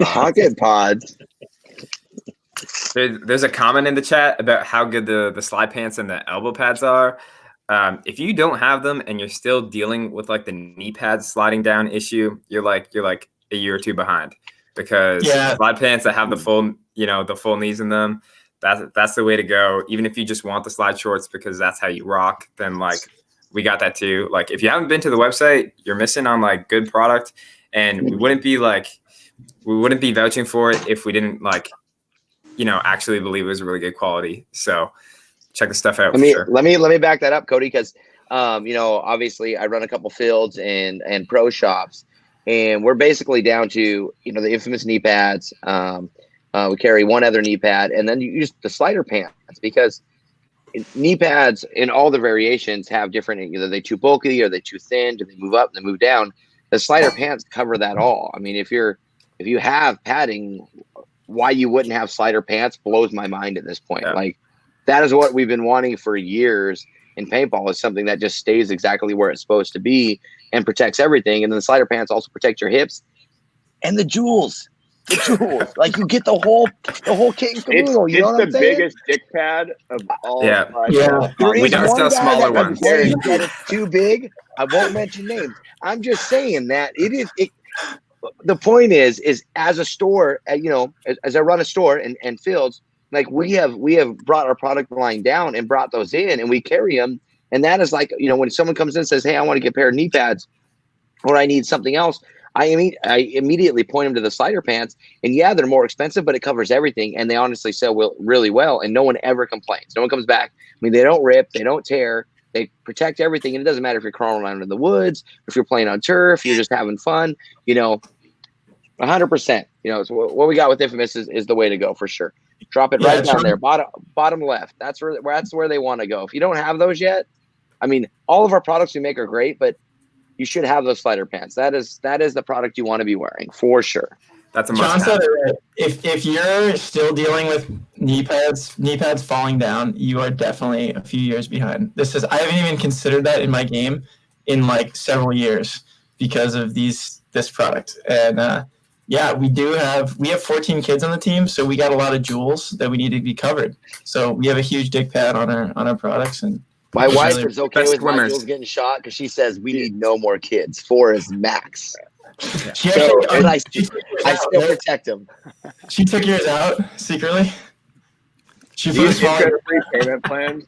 Pocket pods. There's a comment in the chat about how good the slide pants and the elbow pads are. If you don't have them and you're still dealing with like the knee pads sliding down issue, you're like a year or two behind, because slide pants that have the full knees in them, that's the way to go. Even if you just want the slide shorts because that's how you rock, then like we got that too. Like if you haven't been to the website, you're missing on like good product, and we wouldn't be vouching for it if we didn't actually believe it was really good quality. So check the stuff out. Let me back that up, Cody, because obviously I run a couple fields and pro shops, and we're basically down to the infamous knee pads. We carry one other knee pad, and then you use the slider pants, because knee pads in all the variations have different, either they too bulky or they too thin, do they move up and they move down. The slider pants cover that all. I mean, if you have padding, why you wouldn't have slider pants blows my mind at this point. Yeah. Like, that is what we've been wanting for years in paintball, is something that just stays exactly where it's supposed to be and protects everything. And then the slider pants also protect your hips and the jewels. Like, you get the whole kit and caboodle. You know what I'm saying? It's the biggest dick pad of all. Yeah. We got still smaller ones. That is too big. I won't mention names. I'm just saying that the point is as a store, as I run a store and fields, like we have brought our product line down and brought those in, and we carry them. And that is like, when someone comes in and says, "Hey, I want to get a pair of knee pads," or "I need something else," I immediately point them to the slider pants. And yeah, they're more expensive, but it covers everything. And they honestly sell really well. And no one ever complains. No one comes back. I mean, they don't rip, they don't tear, they protect everything. And it doesn't matter if you're crawling around in the woods, if you're playing on turf, you're just having fun, 100%. So what we got with Infamous is the way to go for sure. Drop it right down there, bottom left. That's where they want to go. If you don't have those yet, I mean, all of our products we make are great, but you should have those slider pants. That is the product you want to be wearing for sure. That's a must. John said it right. If you're still dealing with knee pads falling down, you are definitely a few years behind. I haven't even considered that in my game in like several years because of this product. And we have 14 kids on the team, so we got a lot of jewels that we need to be covered. So we have a huge dick pad on our products. And my wife is okay with my jewels getting shot because she says we need no more kids. 4 is max. I still protect them. She took yours out secretly. These interest-free payment plans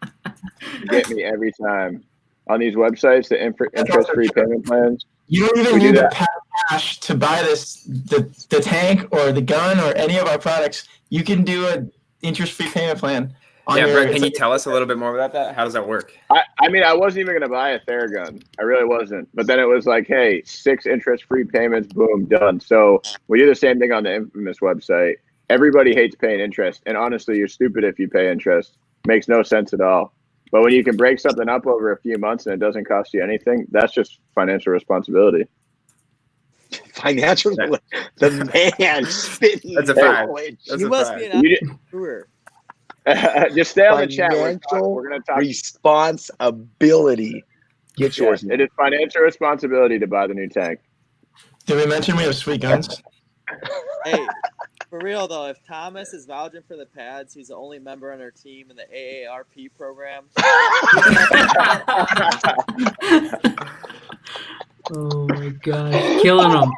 get me every time on these websites. The interest-free payment plans. You don't even need to pay cash to buy the tank or the gun or any of our products. You can do an interest-free payment plan. Brett, can you tell us a little bit more about that? How does that work? I mean, I wasn't even going to buy a Theragun. I really wasn't. But then it was like, hey, 6 interest-free payments, boom, done. So we do the same thing on the Infamous website. Everybody hates paying interest. And honestly, you're stupid if you pay interest. Makes no sense at all. But when you can break something up over a few months and it doesn't cost you anything, that's just financial responsibility. Financial, the man spitting. That's a fact. You must be an entrepreneur. Just stay on the chat. We're going to talk responsibility. Get yours. It is financial responsibility to buy the new tank. Did we mention we have sweet guns? Hey, for real though, if Thomas is vouching for the pads, he's the only member on our team in the AARP program. Oh my god, killing them.